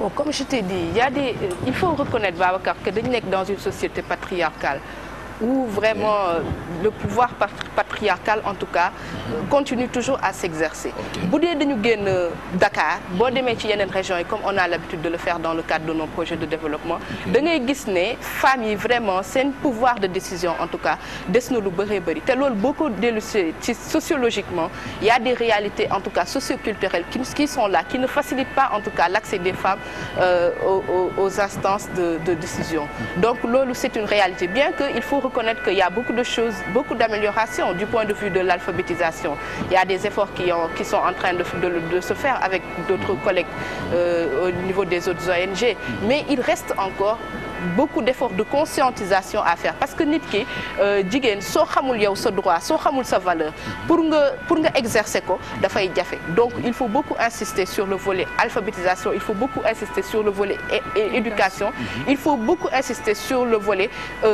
Bon, comme je t'ai dit, il faut reconnaître, Babacar, que dañu nekk dans une société patriarcale où vraiment le pouvoir patriarcal, en tout cas, continue toujours à s'exercer. Bu dee dañu génn Dakar boo demee ci yeneen régions yi comme on a l'habitude de le faire dans le cadre de nos projets de développement da ngay gis ne femmes yi vraiment seen pouvoir de décision en tout cas des na lu bëree bëri te loolu boo ko dellusee ci sociologiquement il y a des réalités en tout cas socioculturelles qui sont là qui ne facilitent pas en tout cas l'accès des femmes aux instances de décision. Donc loolu c'est une réalité, bien que il faut reconnaître qu'il y a beaucoup de choses, beaucoup d'améliorations du point de vue de l'alphabétisation. Il y a des efforts qui sont en train de se faire avec d'autres collègues au niveau des autres ONG. Mais il reste encore beaucoup d'efforts de conscientisation à faire parce que nit ki jigéen soo xamul yow sa droit soo xamul sa valeur pour nga exercer ko dafay jafe. Donc il faut beaucoup insister sur le volet alphabétisation, il faut beaucoup insister sur le volet éducation, il faut beaucoup insister sur le volet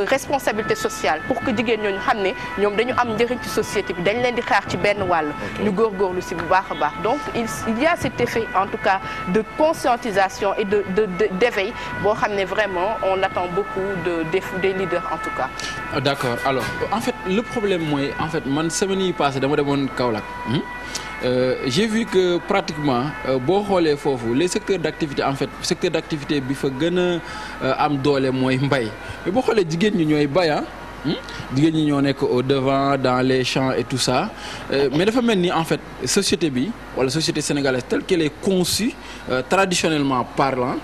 responsabilité sociale pour que jigéen ñooñu xam ne ñoom dañu am njëriñ ci société bi dañ leen di xaar ci benn wàll ñu góorgóorlu si bu baax a baax. Donc il y a cet effet en tout cas de conscientisation et d'éveil boo xam ne vraiment on attend beaucoup des leaders en tout cas. D'accord. Alors en fait le problème mooy en fait man semaine yi passée dama demoon Kaolack. J'ai vu que pratiquement boo xoolee foofu les secteurs d'activité en fait secteur d'activité bi fa gën a am doole mooy mbay mais boo xoolee jigéen ñi ñooy bay jigéen ñi ñoo nekk au devant dans les champs et tout ça mais dafa mel ni en fait société bi wala société sénégalaise telle qu'elle est conçue traditionnellement parlant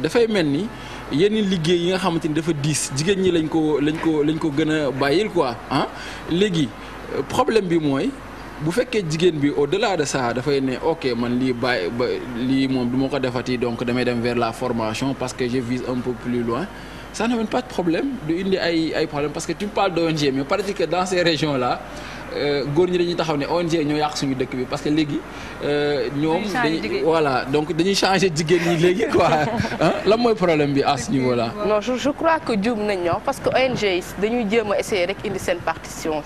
dafay mel ni yenn liggéey yi nga xamante ni dafa diis jigéen ñi lañ ko gën a bàyyil quoi léegi problème bi mooy bu fekkee jigéen bi au-delà de ça dafay ne ok man lii moom du ma ko defati donc damay dem vers la formation parce que je vise un peu plus loin. Ça n'amène pas de problème du indi ay problème parce que tu me parles d'ONG mais paraît que dans ces régions là góor ñi dañuy taxaw ne ONG ñoo yàq suñu dëkk bi parce que léegi ñoom dañuy voilà donc dañuy changer jigéen ñi léegi quoi lan mooy problème bi à ce niveau là. Non je crois que juum nañ ñoo parce que ONG yi dañuy jéem a essayer rek indi seen partition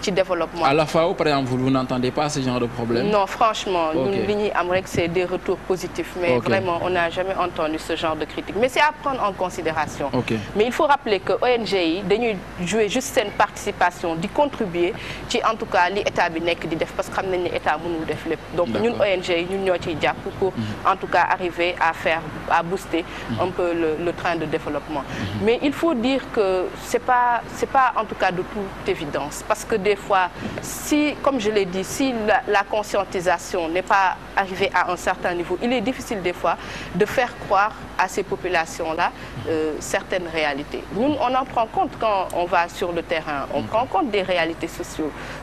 ci développement. À la FAO par exemple vous n'entendez pas ce genre de problème. Non franchement ñun li ñuy am rek c'est des retours positifs mais vraiment on n'a jamais entendu ce genre de critique mais c'est à prendre en considération. Mais il faut rappeler que ONG yi dañuy jouer juste seen participation di contribuer ci en tout cas li état bi nekk di def parce que xam nañ ne état mënul def lépp. Donc ñun ONG yi ñun ñoo ciy jàpp pour en tout cas arriver à booster un peu le train de développement. Mais il faut dire que c'est pas en tout cas de toute évidence parce que des fois si comme je l'ai dit si la conscientisation n'est pas arrivée à un certain niveau il est difficile des fois de faire croire à ces populations-là certaines réalités. Nous on en prend compte quand on va sur le terrain on prend compte des réalités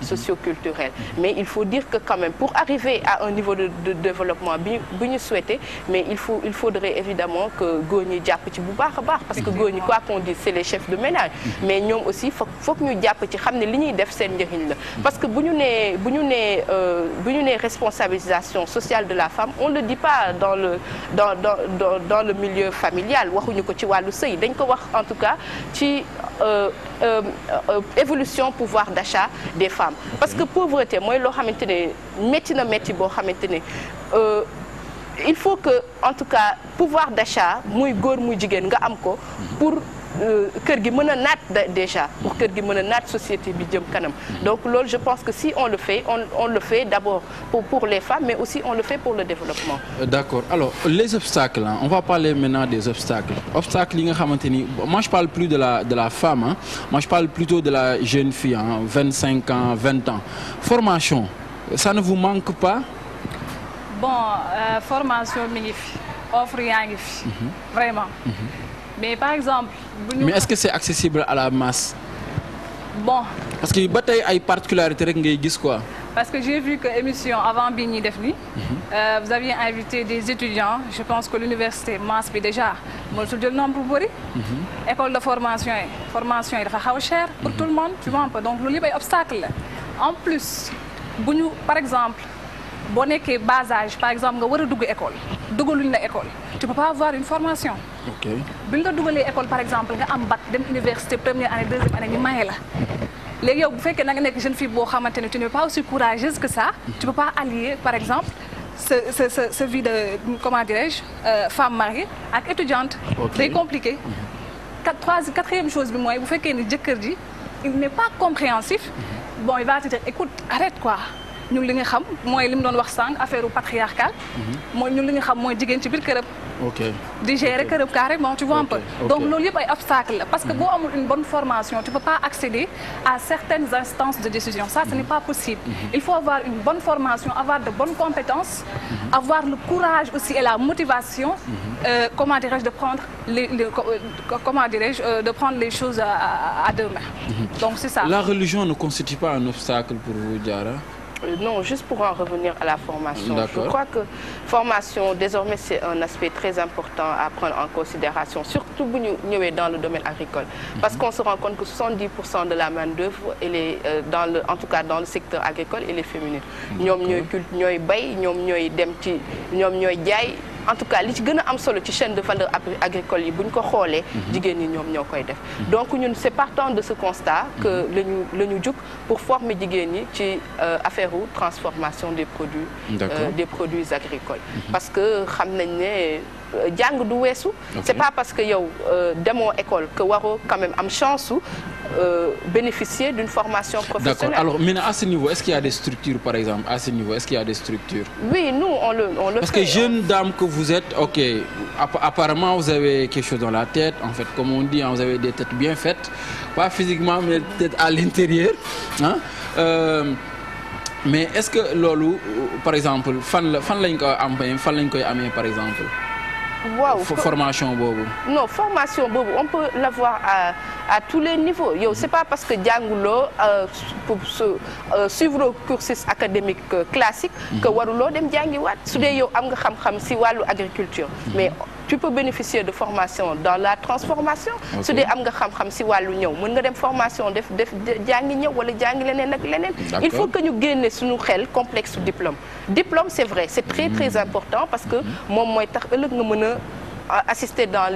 socioculturelles mais il faut dire que quand même pour arriver à un niveau de développement bi ñu souhaité mais il faudrait évidemment que góor ñi jàpp ci bu baax a baax parce que góor ñi quoi qu'on dise c'est les chefs de ménage mais ñoom aussi foog ñu jàpp ci xam ne li ñuy def seen njëriñ la parce que bu ñu nee responsabilisation sociale de la femme on le dit pas dans le milieu familial waxuñu ko ci wàllu sëy dañ ko wax en tout cas ci évolution pouvoir d'achat des femmes parce que pauvreté mooy loo xamante ne métti boo xamante ne il faut que en tout cas pouvoir d'achat muy góor muy jigéen nga am ko pour kër gi mën a naat déjà pour kër gi mën a naat société bi jëm kanam donc loolu je pense que si on le fait d'abord pour les femmes mais aussi on le fait pour le développement. D'accord. Alors les obstacles on va parler maintenant des obstacles yi nga xamante ni moi je parle plus de la femme moi je parle plutôt de la jeune fille 25 ans 20 ans formation ça ne vous manque pas? Bon formation mi ngi fi offre yaa ngi fi vraiment. Mais par exemple. Mais est-ce que c'est accessible à la masse? Bon. Parce que ba tey ay particularités rek ngay gis quoi. Parce que j'ai vu que émission avant bi ñuy def ni vous aviez invité des étudiants je pense que l'université masse bi déjà moo su jël nombre bu bëri. École de formation yi dafa xaw a cher pour tout le monde tu vois un peu donc loolu yëpp ay obstacle la en plus bu ñu par exemple boo nekkee bas âge par exemple nga war a dugg école dugaluñ la école tu peux pas avoir une formation. Ok. bi nga dugalee école par exemple nga am bac dem université première année deuxième année ñu maye la léegi yow bu fekkee na nga nekk jeune fille boo xamante ne tu n'es pas aussi courageuse que ça tu peux pas allier par exemple sa vie de comment dirais-je femme mariée ak étudiante. day compliqué. Quatrième chose bi mooy bu fekkee ni jëkkër ji il n'est pas compréhensif. Bon, il va te dire écoute arrête quoi. ñun li nga xam mooy li mu doon wax sànq affaire patriarcale. mooy ñun li nga xam mooy jigéen ci biir këram. ok di gérer këram carrément tu vois un peu. donc loolu yëpp ay obstacle la parce que boo amul une bonne formation tu peux pas accéder à certaines instances de décision ça ce n'est pas possible. Il faut avoir une bonne formation avoir de bonnes compétences. avoir le courage aussi et la motivation. Comment dirais-je de prendre de prendre les choses à deux mains. Donc c'est ça. La religion ne constitue pas un obstacle pour vous, Diarra? Non, juste pour en revenir à la formation. Je crois que formation, désormais, c'est un aspect très important à prendre en considération, surtout dans le domaine agricole. Parce qu'on se rend compte que 70% de la main-d'œuvre, en tout cas dans le secteur agricole, elle est féminine. En tout cas li ci gën a am solo ci chaîne de valeur agricole yi bu ñu ko xoolee jigéen ñi ñoom ñoo koy def donc ñun c'est partant de ce constat que la ñu jug pour former jigéen ñi ci affaire u transformation des produits agricoles parce que xam nañ ne jàng du weesu c'est pas parce que yow demoo école que waroo quand même am chance bénéficier d'une formation professionnelle. D'accord. Alors maintenant à ce niveau est-ce qu'il y a des structures par exemple à ce niveau est-ce qu'il y a des structures? Oui, nous on le parce fait. Que jeune dame que vous êtes, ok, apparemment vous avez quelque chose dans la tête, en fait, comme on dit, hein, vous avez des têtes bien faites, pas physiquement, mais peut-être à l'intérieur. Hein? Mais est-ce que loolu, par exemple, fan lañ koy amee par exemple? Waaw formation boobu. Non, formation boobu on peut l'avoir à tous les niveaux. Yow c'est pas parce que jànguloo pour suivre le cursus académique classique que waruloo dem jàngiwaat su dee yow am nga xam-xam ci wàllu agriculture mais tu peux bénéficier de formation dans la transformation. su dee am nga xam-xam ci wàllu ñëw mën nga dem formation def jàngi ñëw wala jàngi leneen ak leneen. Il faut que ñu génne suñu xel complexe diplôme c'est vrai c'est très important parce que moom mooy tax ëllëg nga mën a assister dans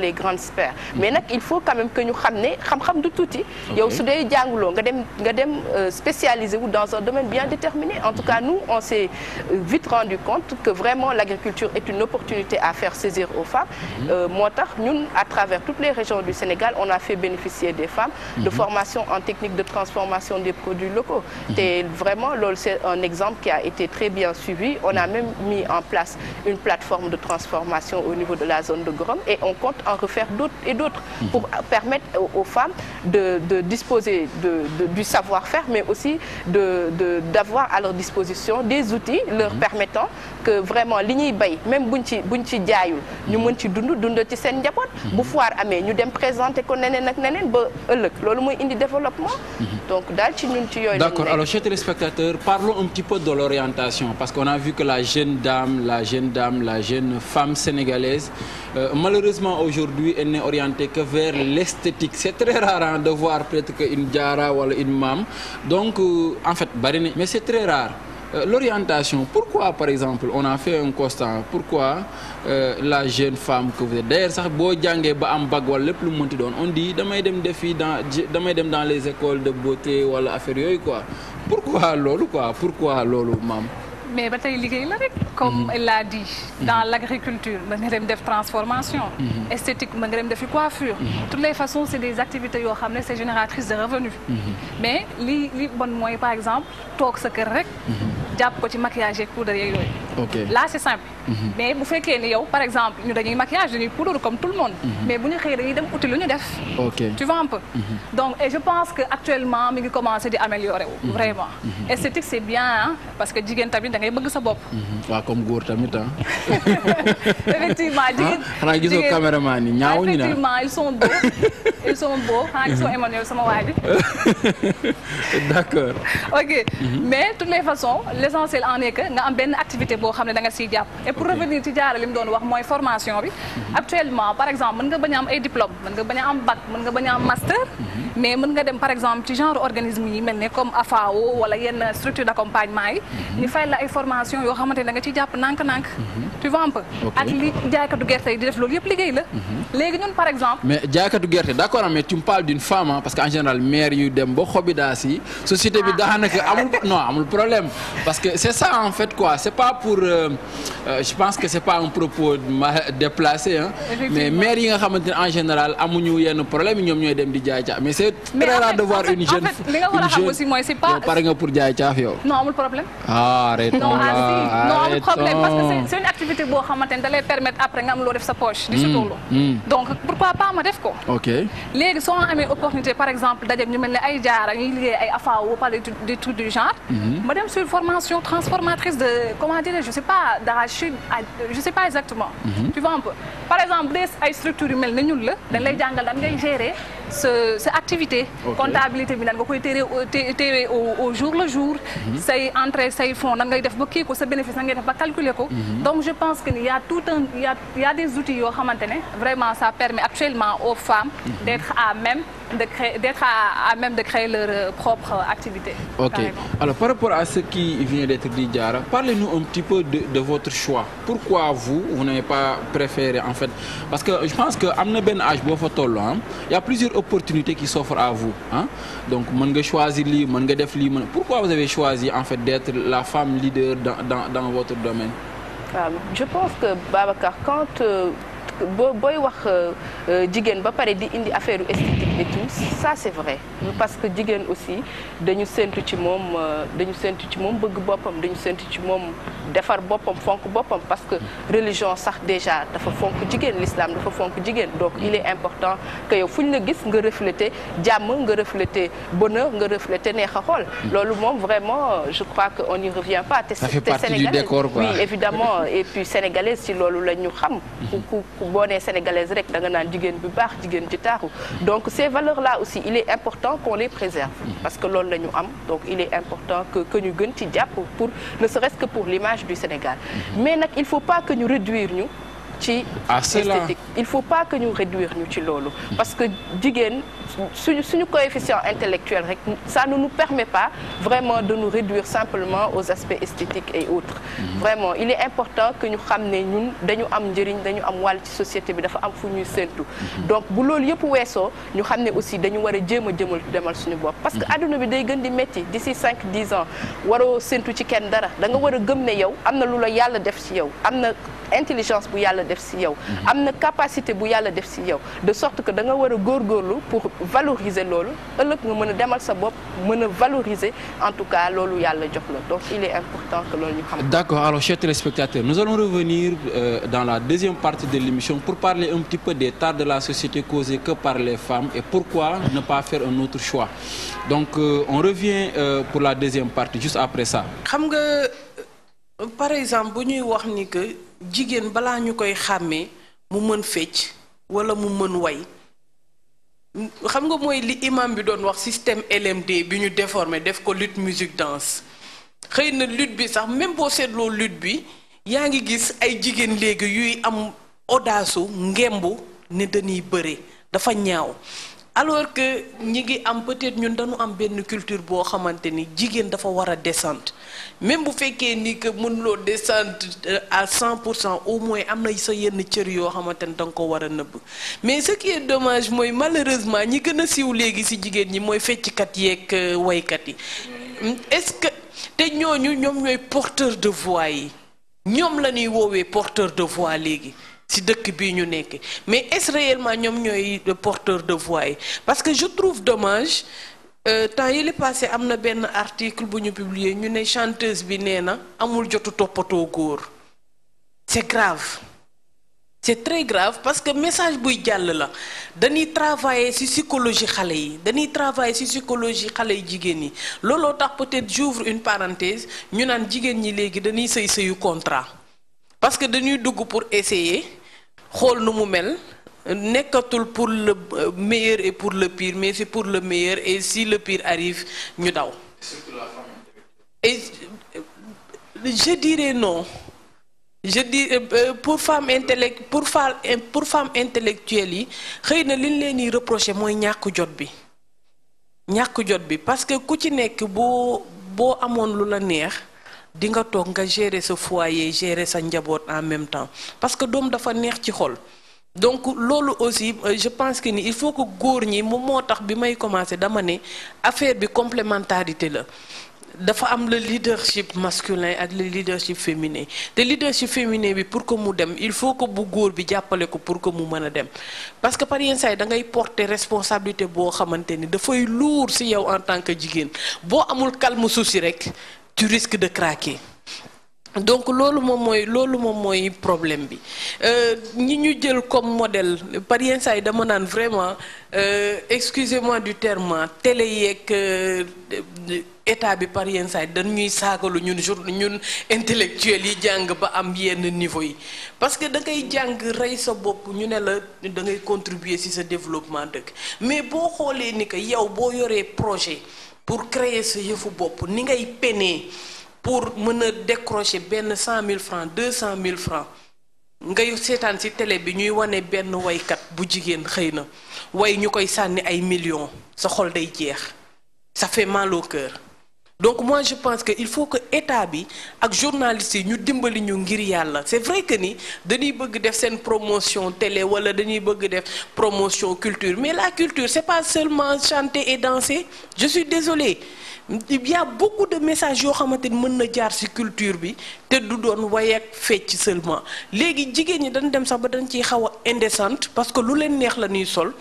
les grandes sphères mais nag il faut quand même que ñu xam ne xam-xam du tuuti yow su dee jànguloo nga dem spécialisé wu dans un domaine bien déterminé en tout cas nous on s'est vite rendu compte que vraiment l'agriculture est une opportunité à faire saisir aux femmes moo tax ñun à travers toutes les régions du Sénégal on a fait bénéficier des femmes de formation en technique de transformation des produits locaux te vraiment loolu c'est un exemple qui a été très bien suivi on a même mis en place une plateforme de transformation au niveau de la zone de Gorom et on compte en refaire d'autres et d'autres pour permettre aux femmes de disposer du savoir-faire mais aussi d'avoir à leur disposition des outils leur permettant que vraiment li ñuy bay même buñ ci jaayul ñu mën ci dund ci seen njaboot bu foire amee ñu dem présenter ko neneen ak neneen ba ëllëg loolu mooy indi développement donc daal ci ñun ci yooyu. D'accord. Alors chers téléspectateurs parlons un petit peu de l'orientation parce qu'on a vu que la jeune jeune femme sénégalaise malheureusement aujourd'hui elle n'est orientée que vers l'esthétique c'est très rare de voir peut-être que une Diarra wala une Mame donc en fait bari na mais c'est très rare l'orientation pourquoi par exemple on a fait un constat pourquoi la jeune femme que vous êtes d'ailleurs sax boo jàngee ba am bac wala lépp lu mu mënti doon on dit damay dem dans les écoles de beauté wala affaire yooyu quoi pourquoi loolu Mame mais ba tey liggéey la rek comme elle l'a dit dans l'agriculture mën nga dem def transformation esthétique mën nga dem defi coiffure toutes les façons c'est des activités yoo xam ne c'est génératrice de revenus mais li bon mooy par exemple toog sa kër rek jàpp ko ci maquillage et poudre yeeg yooyu là c'est simple mais bu fekkee ni yow par exemple ñu dañuy maquillage dañuy poudre comme tout le monde mais bu ñu xëyee dañuy dem uti lu ñu def tu vois un peu donc et je pense que actuellement mi ngi commencer di améliorer wu vraiment esthétique c'est bien hein parce que jigéen tamit da ngay bëgg sa bopp waaw comme góor tamit ah effectivement jigéen xanaa gisoo caméraman yi ñaawuñu na effectivement ils sont beaux xanaa gisoo Emmanuel sama waa ji d'accord ok mais toutes les façons l'essentiel en est que nga am benn activité boo xam ne da nga siy jàpp et pour revenir ci jaara li mu doon wax mooy formation bi actuellement par exemple mën nga bañ a am ay diplôme mën nga bañ a am bac mën nga bañ a am master mais mën nga dem par exemple ci genre organisme yi mel ne comme AFAO wala yenn structure d'accompagnement yi ñu fay la ay formation yoo xamante ne da nga ciy jàpp nànk-nànk tu vois un peu ak li jaaykatu gerte yi di def loolu yëpp liggéey la léegi ñun par exemple mais jaaykatu gerte d'accord mais tu me parles d'une femme parce que en général maire yu dem ba xobi daa si société bi daanaka amul problème parce que c'est ça en fait quoi c'est pas pour je pense que c'est pas un propos déplacé hein mais maire yi nga xamante ne en général amuñu yenn problème ñoom ñooy dem di jaay caaf mais c'est très rare de voir une jeune li nga war a xam aussi mooy c'est pas pare nga pour jaay caaf yow non amul problème arrêtons là non amul problème parce que c'est une activité boo xamante ne da lay permettre après nga am loo def sa poche di si toolu donc pourquoi pas ma def ko ok léegi soo amee opportunité par exemple daje ñu mel ne ay jaara ñuy liggéey ay AFAO par des trucs du genre ma dem sur formation transformatrice de comment dire je sais pas d'arachide je sais pas exactement tu vois un peu par exemple des ay structures yu mel ne ñun la dañ lay jàngal lan ngay gérer sa activité comptabilité bi nan nga koy téere au jour le jour say entrée say fonds nan ngay def ba kii ko sa bénéfice nan ngay def ba calculer ko donc je pense que il y a des outils yoo xamante ne vraiment ça permet actuellement aux femmes d'être à même de créer leur propre activité. Ok. Alors par rapport à ce qui vient d'être dit Diarra, parlez-nous un petit peu de votre choix. Pourquoi vous n'avez pas préféré en fait parce que je pense que am na benn âge boo fa toll il y a plusieurs opportunités qui s'offrent à vous donc mën nga choisir lii mën nga def lii pourquoi vous avez choisi en fait d'être la femme leader dans votre domaine? Je pense que Babacar quand booy wax jigéen ba pare di indi affaire esthétique et tout ça c'est vrai parce que jigéen aussi dañu séntu ci moom bëgg boppam dañu séntu ci moom defar boppam fonk boppam parce que religion sax déjà dafa fonk jigéen l'islam dafa fonk jigéen donc il est important que yow fu ñu la gis nga refléter jàmm nga refléter bonheur nga refléter neex a xool loolu moom vraiment je crois que on n'y revient pas te sénégalaise oui évidemment et puis sénégalaise ci loolu la ñu xam boo nee sénégalaise rek da nga naan jigéen bu baax jigéen ji taaru donc ces valeurs là aussi il est important qu'on les préserve parce que loolu la ñu am donc il est important que ñu gën ci jàpp pour ne serait-ce que pour l'image du Sénégal mais nag il faut pas que ñu réduire ñu ci esthétique il faut pas que ñu réduire ñu ci loolu parce que jigéen suñu coefficient intellectuel rek ça ne nous permet pas vraiment de nous réduire simplement aux aspects esthétiques et autres vraiment il est important que ñu xam ne ñun dañu am njëriñ dañu am wàll ci société bi dafa am fu ñuy séntu donc bu loolu yëpp weesoo ñu xam ne aussi dañu war a jéem a demal suñu bopp parce que adduna bi day gën di métti d'ici 5-10 ans waroo séntu ci kenn dara da nga war a gëm ne yow am na lu la yàlla def ci yow am na intelligence bu yàlla def ci yow am na capacité bu yàlla def ci yow de sorte que da nga war a góorgóorlu pour valoriser loolu ëllëg nga mën a demal sa bopp mën a valoriser en tout cas loolu yàlla jox la donc il est important que loolu ñu xam. D'accord, alors chers téléspectateurs nous allons revenir dans la deuxième partie de l'émission pour parler un petit peu des tares de la société causées que par les femmes et pourquoi ne pas faire un autre choix donc on revient pour la deuxième partie juste après ça. xam nga par exemple bu ñuy wax ni que jigéen balaa ñu koy xàmmee mu mën fecc wala mu mën way xam nga mooy li imam bi doon wax système LMD bi ñu déformé def ko lutte musique danse xëy na lutte bi sax même boo seetloo lutte bi yaa ngi gis ay jigéen léegi yuy am audace ngembu ne dañuy bëre dafa ñaaw alors que ñi ngi am peut-être ñun dañu am benn culture boo xamante ni jigéen dafa war a descendre même bu fekkee ni que mënuloo descendre à 100% au moins am na sa yenn cër yoo xamante ni da nga ko war a nëbb mais ce qui est dommage mooy malheureusement ñi gën a siiw léegi ci jigéen ñi mooy fecckat yeeg waykat yi est-ce que te ñooñu ñoom ñooy porteur de voix yi ñoom la ñuy woowee porteur de voix léegi ci dëkk bii ñu nekk mais est-ce réellement ñoom ñooy porteur de voix yi parce que je trouve dommage temps yële passé am na benn article bu ñu publier ñu ne chanteuse bi nee na amul jotu toppatoo góor c'est grave c'est très grave parce que message buy jàll la dañuy travailler ci psychologie xale yi dañuy travailler ci psychologie xale yi jigéen yi looloo tax peut-être j'ouvre une parenthèse ñu naan jigéen ñi léegi dañuy sëyu contrat parce que dañuy dugg pour essayer xool nu mu mel nekkatul pour le meilleur et pour le pire mais c'est pour le meilleur et si le pire arrive ñu daw et je dirais non je dis pour femme intellectuelle yi xëy na liñ leen di reprocher mooy ñàkk jot bi parce que ku ci nekk boo amoon lu la neex di nga toog nga gérer sa foyer gérer sa njaboot en même temps parce que doom dafa neex ci xol. Donc loolu aussi je pense que ni il faut que góor ñi moom moo tax bi may commencer dama ne affaire bi complémentarité la. dafa am le leadership masculin ak le leadership féminin te leadership féminin bi pour que mu dem il faut que bu góor bi jàppale ko pour que mu mën a dem parce que par yenn saa yi da ngay porter responsabilité boo xamante ni dafay lourd ci yow en tant que jigéen boo amul calme souci rek tu risques de craquer. Donc loolu moom mooy problème bi ñi ñu jël comme modèle par yenn saa yi dama naan vraiment excusez-moi du terme télé yeeg état bi par yenn saa yi dañuy saagalu ñun intellectuels yi jàng ba am yenn niveau yi parce que da ngay jàng rey sa bopp ñu ne la da ngay contribuer ci sa développement dëkk mais boo xoolee ni que yow boo yoree projet pour créer sa yëfu bopp ni ngay penee pour mën a décrocher benn 100 000 francs 200 000 francs ngay seetaan ci télé bi ñuy wane benn waykat bu jigéen xëy na way ñu koy sànni ay millions sa xol day jeex ça fait mal au cœur. Donc moi je pense que il faut que état bi ak journalistes yi ñu dimbali ñu ngir yàlla c'est vrai que ni dañuy bëgg def seen promotion télé wala dañuy bëgg def promotion culture mais la culture c'est pas seulement chanter et danser je suis désolée. Il y a beaucoup de messages yoo xamante ni mën na jaar ci culture bi te du doon way ak fecc seulement léegi jigéen ñi dañ dem sax ba dañ ciy xaw a indécente parce que lu leen neex la ñuy sol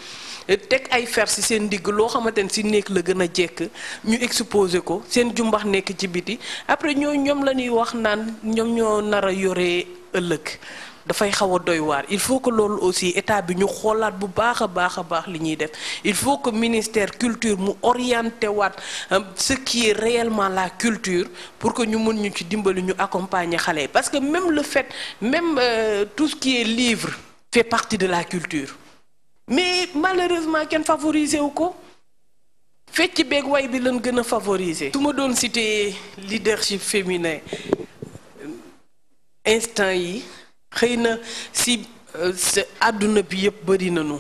teg ay fer ci seen digg loo xamante ni ci nekk la gën a jekk ñu exposer ko seen jumbax nekk ci biti après ñoom la ñuy wax naan ñoom ñoo nar a yore ëllëg dafay xaw a doy waar il faut que loolu aussi état bi ñu xoolaat bu baax a baax li ñuy def il faut que ministère culture mu orienté waat ce qui est réellement la culture pour que ñu mën ñu ci dimbali ñu accompagner xale yi parce que même le fait tout ce qui est livre fait partie de la culture mais malheureusement kenn favoriser wu ko fecc beeg way bi lañ gën a favoriser. su ma doon citer leadership féminin instant yi xëy na si àdduna bi yëpp bëri nañu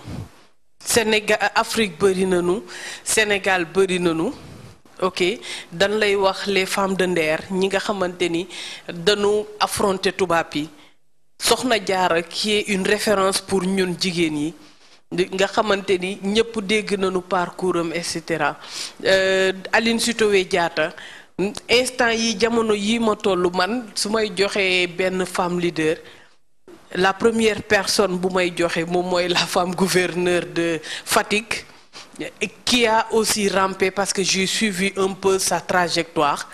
Sénégal Afrique bëri nañu Sénégal bëri nañu ok dañ lay wax les femmes de Nder ñi nga xamante ni dañu affronter tubaab yi Soxna Jaara qui est une référence pour ñun jigéen yi nga xamante ni ñëpp dégg nañu parcours am et cetera Aline Sitoé Diatta instant yi jamono yi ma tollu man su may joxee benn femme leader la première personne bu may joxe moom mooy la femme gouverneure de Fatick qui a aussi rampé parce que j'ai suivi un peu sa trajectoire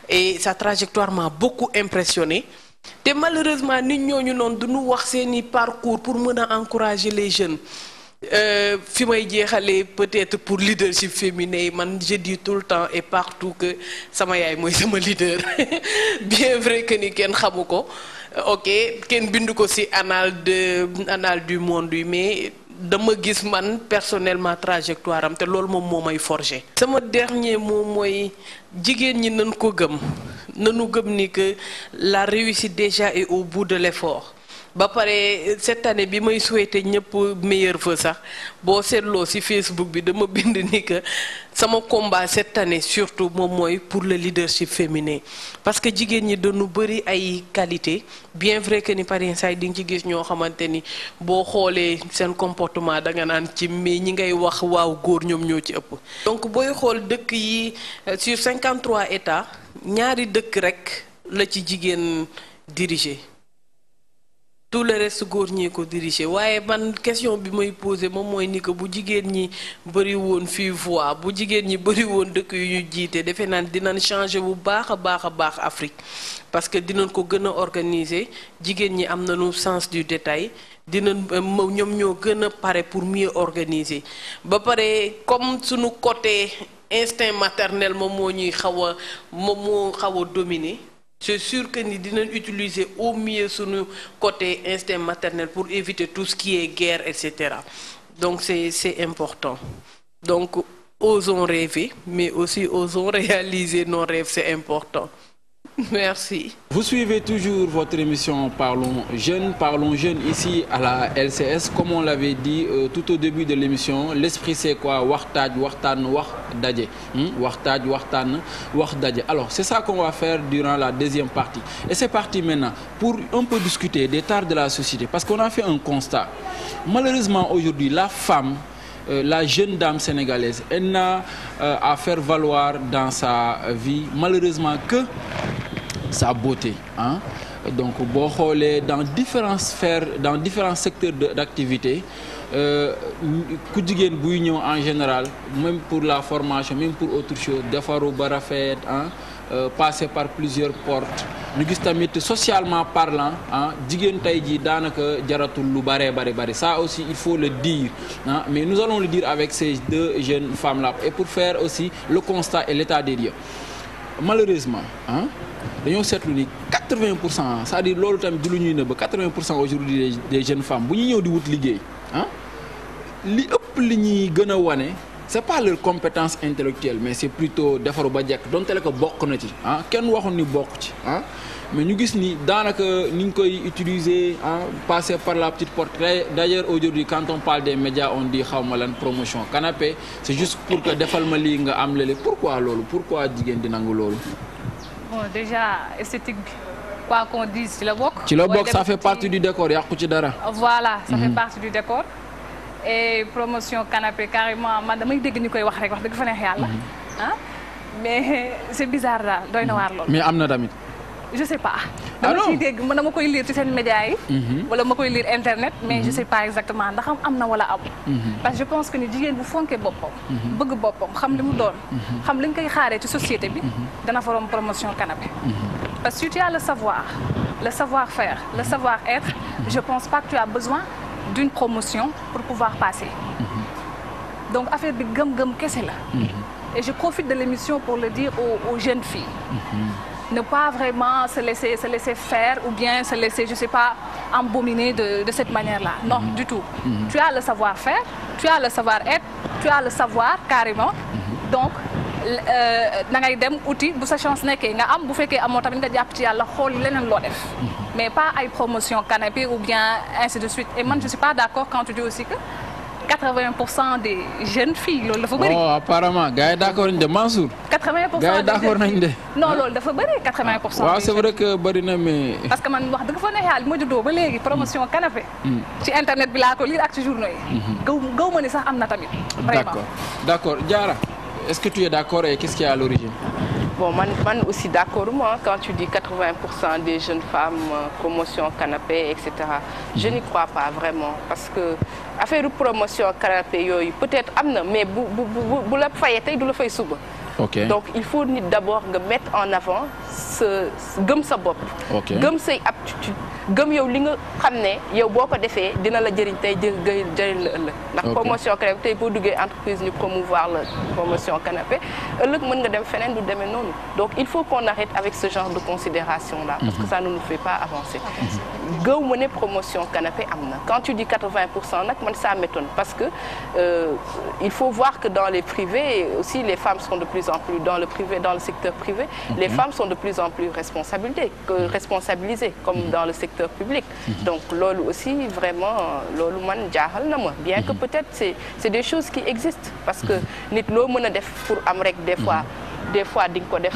et sa trajectoire m'a beaucoup impressionné te malheureusement nit ñooñu noonu duñu wax seeni parcours pour mën a encourager les jeunes fi may jeexalee peut-être pour leadership féminin man je dis tout le temps et partout que sama yaay mooy sama leader bien vrai que ni kenn xamu ko ok kenn bindu ko ci annales du monde yi mais dama gis man personnellement trajectoire am te loolu moom moo may forger. sama dernier mot mooy jigéen ñi nañ ko gëm nañu gëm ni que la réussite déjà est au bout de l'effort. ba pare cette année bi may souhaiter ñëpp meilleur vœu sax boo seetloo ci Facebook bi dama bind ni que sama combat cette année surtout moom mooy pour le leadership féminin parce que jigéen ñi dañu bëri ay qualité bien vrai que ni par exemple di nga ci gis ñoo xamante ni boo xoolee seen comportement da nga naan ci mais ñi ngay wax waaw góor ñoom ñoo ci ëpp. donc booy xool dëkk yi sur 53 États ñaari dëkk rek la ci jigéen diriger. tout le reste góor ñee ko diriger waaye man question bi may poser moom mooy ni que bu jigéen ñi bëri woon fii voix bu jigéen ñi bëri woon dëkk yu ñu jiite defe naan dinañ changer bu baax a baax Afrique parce que dinañ ko gën a organiser jigéen ñi am nañu sens du détail dinañ ñoom ñoo gën a pare pour mieux organiser ba pare comme suñu côté instinct maternel moom moo xaw a dominer. C'est sûr que nous devons utiliser au mieux sur côté instinct maternel pour éviter tout ce qui est guerre, etc. Donc c'est important. Donc osons rêver, mais aussi osons réaliser nos rêves, c'est important. Merci. Vous suivez toujours votre émission Parlons Jeunes ici à la LCS. Comme on l'avait dit tout au début de l'émission, l'esprit c'est quoi? Waxtaaj, waxtaan, wax daje. Waxtaaj, waxtaan, wax daje. Alors c'est ça qu'on va faire durant la deuxième partie. Et c'est parti maintenant pour un peu discuter des tares de la société. Parce qu'on a fait un constat. Malheureusement aujourd'hui, la femme, la jeune dame sénégalaise, elle n'a à faire valoir dans sa vie malheureusement que sa beauté, hein? Donc boo xoolee dans différentes sphères, dans différents secteurs d'activité, ku jigéen buy ñëw en général, même pour la formation, même pour autre chose, defaru ba rafet, hein? Passer par plusieurs portes. Ñu gis tamit socialement parlant, hein, jigéen tey jii daanaka jaratul lu bare bari. Ça aussi il faut le dire, hein? Mais nous allons le dire avec ces deux jeunes femmes là et pour faire aussi le constat et l'état des lieux. Malheureusement, hein, dañoo seetlu ni 80%, c'est-à-dire loolu tamit du lu ñuy nëbb, 80% aujourd'hui des jeunes femmes bu ñu ñëw di wut liggéey, ah li ëpp li ñuy gën a wane c'est pas leur compétence intellectuelle mais c'est plutôt defaru ba jekk donte le ko bokk na ci, ah kenn waxul ni bokk ci, ah mais ñu gis ni daanaka ni ñu koy utiliser, ah passer par la petite porte. D'ailleurs aujourd'hui quand on parle des médias on dit xawma lan promotion canapé, c'est juste pour que defal ma lii nga am lele. Pourquoi loolu? Pourquoi jigéen di nangu loolu? Bon déjà esthétique bi quoi qu'on dise ci la bokk. Ci la bokk, ça fait partie du décor, yàqu ci dara. Voilà, ça fait partie du décor. Et promotion canapé carrément man damay dégg ñu koy wax rek wax dëgg fa neex yàlla. Ah mais c'est bizarre daal doy na waar loolu. Mais am na tamit. Je sais pas. dama ciy dégg man dama koy lire ci seen médias yi. wala ma koy lire internet. mais je sais pas exactement ndax am na wala am. parce que je pense que ni jigéen bu fonkee boppam. bëgg boppam xam li mu doon. xam li nga koy xaaree ci société bi. dana fa rom promotion canapé. parce que si tu as le savoir-faire, le savoir-être, je pense pas que tu as besoin d'une promotion pour pouvoir passer. Donc affaire bi gëm-gëm kese la. Et je profite de l'émission pour le dire aux jeunes filles. Ne pas vraiment se laisser faire ou bien se laisser, je sais pas, embominer de cette manière-là. Non, du tout. Tu as le savoir-faire, tu as le savoir-être, tu as le savoir carrément. Donc da ngay dem outil bu sa chance nekkee nga am bu fekkee amoo tamit nga jàpp ci yàlla xool leneen loo def. Mais pas ay promotion canapé ou bien ainsi de suite. Et man je suis pas d'accord quand tu dis aussi que 80% des jeunes filles loolu dafa bëri. Oh apparemment gars yi d'accord nañ de Mansour. 80% gars yi d'accord nañ de. non loolu dafa bëri 80%. waaw c'est vrai que bëri na mais. parce que man wax dëgg fa neex yàlla ma juddoo ba léegi promotion canapé. ci internet bi laa ko lire ak ci journaux yi. gaw ma ni sax am na tamit. vraiment d'accord Diarra, est-ce que tu es d'accord et qu'est-ce qui est à l'origine? Bon, man aussi d'accord moi quand tu dis 80% des jeunes femmes promotion canapé etc. Je n'y crois pas vraiment parce que affaire promotion canapé yooyu peut-être am na mais bu la fayee tey du la fay suba. Ok. Donc il faut nit d'abord nga mettre en avant gëm sa bopp. Ok. Gëm say aptitude gëm yow li nga xam ne yow boo ko defee dina la jëriñ tey jëriñ la ëllëg. ndax promotion canapé tey boo duggee entreprise ñu promouvoir la promotion canapé ëllëg mën nga dem feneen du demee noonu. Donc il faut qu'on arrête avec ce genre de considération là parce que ça ne nous fait pas avancer. Gëw ma ne promotion canapé am na quand tu dis 80% nag man ça m'étonne parce que il faut voir que dans les privés aussi les femmes sont de plus en plus dans le privé, dans le secteur privé, les femmes sont de plus en plus responsabilisées comme dans le secteur public. Donc loolu aussi vraiment loolu man jaaxal na ma bien que peut-être c'est des choses qui existent parce que nit loo mën a def pour am rek des fois di nga ko def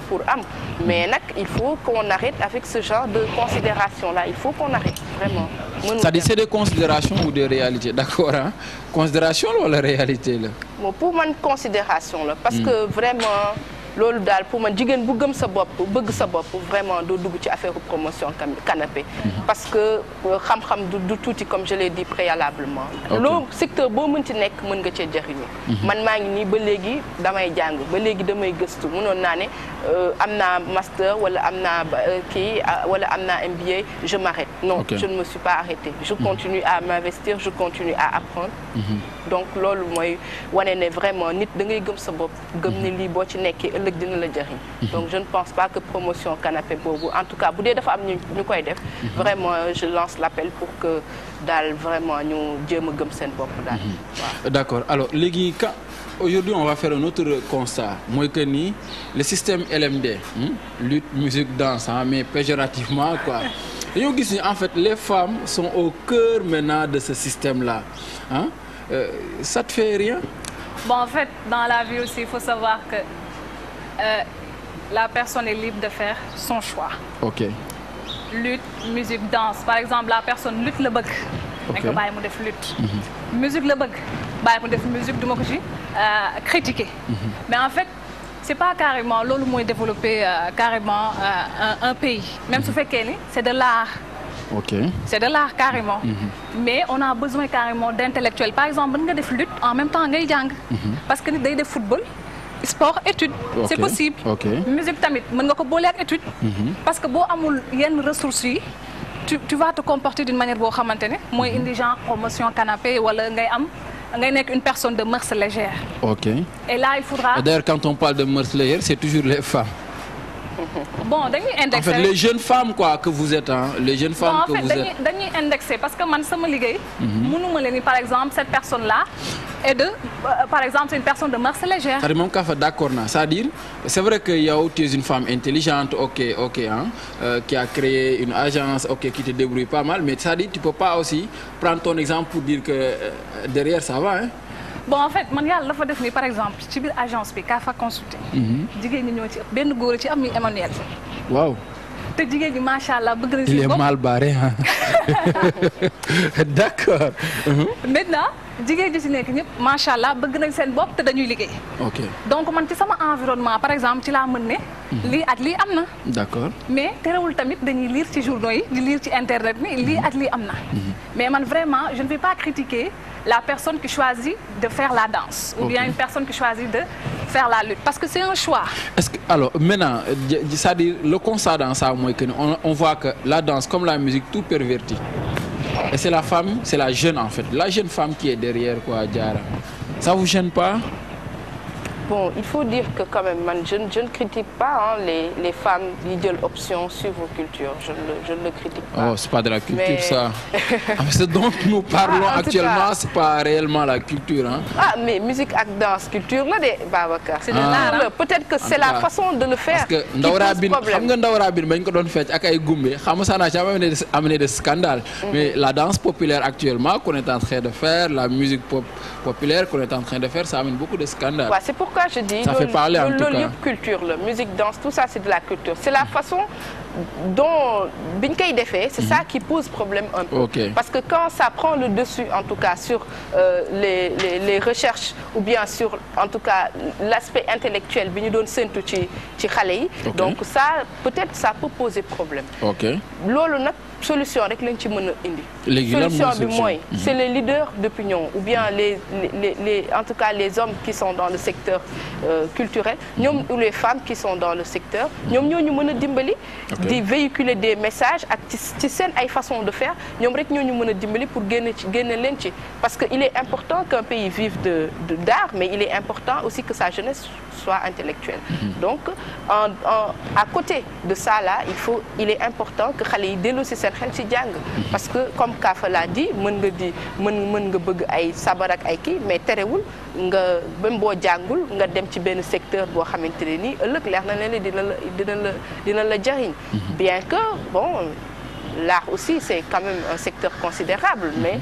pour am mais nag il faut qu'on arrête avec ce genre de considération là il faut qu'on arrête vraiment. C'est-à-dire c'est des considérations ou des réalités, d'accord hein? Considération wala réalité la. Bon pour man considération la parce que vraiment loolu daal pour man jigéen bu gëm sa bopp bëgg sa bopp vraiment doo dugg ci affaire promotion canapé parce que xam-xam du tuuti comme je l'ai dit préalablement. loolu secteur boo mënti nekk mën nga cee jariñu. man maa ngi nii ba léegi damay jàng ba léegi damay gëstu mënoon naa ne am naa master wala am naa kii wala am naa MBA je m'arrête. Non je ne me suis pas arrêtée. Je continue à m'investir je continue à apprendre. Donc loolu mooy wane ne vraiment nit da ngay gëm sa bopp gëm ne lii boo ci nekkee ëllëg dina la jariñ. Donc je ne pense pas que promotion canapé boobu en tout cas bu dee dafa am ñu koy def. Vraiment je lance l'appel pour que daal vraiment ñu jéem a gëm seen bopp daal. D'accord alors léegi aujourd'hui on va faire un autre constat moi que ni le système LMD lutte musique danse mais péjorativement quoi dañoo gis ni en fait les femmes sont au cœur maintenant de ce système là ça te fait rien? Bon, en fait dans la vie aussi il faut savoir que la personne est libre de faire son choix. Ok. Lutte, musique, danse. Par exemple, la personne lutte le bëgg. Ok. Dañ ko bàyyi mu def lutte. Musique le bëgg. Bàyyi mu def musique du ma ko ci critiquer. Mais en fait, c'est pas carrément loolu mooy développer carrément un pays. Même su fekkee ni c'est de l'art. Ok. C'est de l'art carrément. Mais on a besoin carrément d'intellectuels. Par exemple, mën nga def lutte en même temps ngay jàng. Parce que nit day def football. Sport étude c'est possible. Musique tamit mën nga ko boole ak étude. Parce que boo amul yenn ressources yi tu vas te comporter d'une manière boo xamante ne mooy indi genre promotion canapé wala ngay nekk une personne de mœurs légères. Ok. Et là il faudra. Et d'ailleurs quand on parle de mœurs légères c'est toujours les femmes. Bon dañuy indexer. En fait les jeunes femmes quoi que vous êtes les jeunes femmes que vous êtes. En fait dañuy indexer parce que man sama liggéey. mënuma leen ni par exemple cette personne là. Et par exemple, c'est une personne de mœurs légères. D'accord, c'est-à-dire, c'est vrai que tu es une femme intelligente, qui a créé une agence, qui te débrouille pas mal, mais c'est-à-dire, tu peux pas aussi prendre ton exemple pour dire que derrière ça va, hein? Bon, en fait, par exemple, si une agence qui a fait consulter, Emmanuel. Wow. Il est mal barré, hein? D'accord. Maintenant, jigéen ji ci nekk ñëpp macha allah bëgg nañ seen bopp te dañuy liggéey. Ok. Donc man ci sama environnement par exemple ci laa mën ne. lii ak lii am na. D'accord. Mais terewul tamit dañuy lire ci journaux yi di lire ci internet ni lii ak lii am na. Mais man vraiment je ne vais pas critiquer la personne qui choisit de faire la danse. Ou bien une personne qui choisit de faire la lutte parce que c'est un choix. Est-ce que alors maintenant c'est-à-dire le constat dans ça mooy que on voit que la danse comme la musique tout perverti. Et c'est la femme, c'est la jeune en fait, la jeune femme qui est derrière quoi, Diarra. Ça vous gêne pas? Bon, il faut dire que quand même, je ne critique pas les femmes qui ont l'option sur vos cultures. Je ne le critique pas. Oh, c'est pas de la culture ça. Ce dont nous parlons actuellement, c'est pas réellement la culture. Hein? Ah, mais musique et danse, culture là, Babacar. C'est de l'art. Peut-être que c'est la façon de le faire qui pose problème. Ça n'a jamais amené de scandale. Mais la danse populaire actuellement qu'on est en train de faire, la musique populaire qu'on est en train de faire, ça amène beaucoup de scandales. Ouais, c'est pourquoi je dis ça fait parler en tout cas. Culture, la musique, danse, tout ça c'est de la culture. C'est la façon dont Binkei défait, c'est ça qui pose problème un peu. Okay. Parce que quand ça prend le dessus, en tout cas sur les recherches ou bien sur, en tout cas, l'aspect intellectuel, donc ça, peut-être ça peut poser problème. Solution avec solution du moins, c'est les leaders d'opinion ou bien en tout cas les hommes qui sont dans le secteur culturel, ou les femmes qui sont dans le secteur, de véhiculer des messages ci seen ay façon de faire ñoom rek ñoo ñu mën a dimbali pour génne leen ci parce que il est important qu'un pays vive d'art mais il est important aussi que sa jeunesse soit intellectuelle. Donc à côté de ça là il est important que xale yi dellu ci seen xel ci jàng parce que comme Kafa l'a dit mën nga bëgg ay sabar ak ay kii mais terewul nga même boo jàngul nga dem ci benn secteur boo xamante ne nii ëllëg leer na leen dina la jariñ. Bien que bon l'art aussi c'est quand même un secteur considérable mais